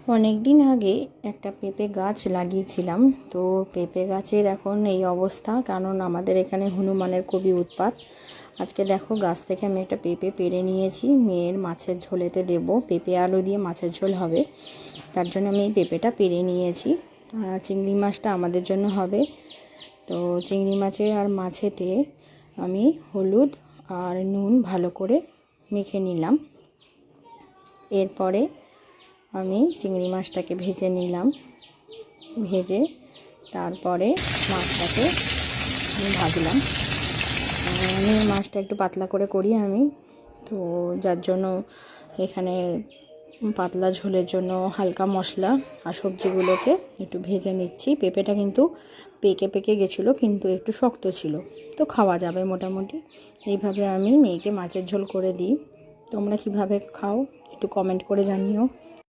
অনেক দিন আগে একটা পেঁপে গাছ লাগিয়েছিলাম। তো পেঁপে গাছের এখন এই অবস্থা, কারণ আমাদের এখানে হনুমানের খুবই উৎপাত। আজকে দেখো, গাছ থেকে আমি একটা পেঁপে পেড়ে নিয়েছি, মেয়ের মাছের ঝোলেতে দেব। পেঁপে আলু দিয়ে মাছের ঝোল হবে, তার জন্য আমি এই পেঁপেটা পেড়ে নিয়েছি। চিংড়ি মাছটা আমাদের জন্য হবে। তো চিংড়ি মাছে আর মাছেতে আমি হলুদ আর নুন ভালো করে মেখে নিলাম। এরপরে আমি চিংড়ি মাছটাকে ভেজে নিলাম। ভেজে তারপরে মাছটাকে আমি ভাজলাম। আমি মাছটা একটু পাতলা করে করি আমি, তো যার জন্য এখানে পাতলা ঝোলের জন্য হালকা মশলা আর সবজিগুলোকে একটু ভেজে নিচ্ছি। পেঁপেটা কিন্তু পেকে পেকে গেছিলো, কিন্তু একটু শক্ত ছিল, তো খাওয়া যাবে মোটামুটি। এইভাবে আমি মেয়েকে মাছের ঝোল করে দিই। তোমরা কিভাবে খাও একটু কমেন্ট করে জানিও।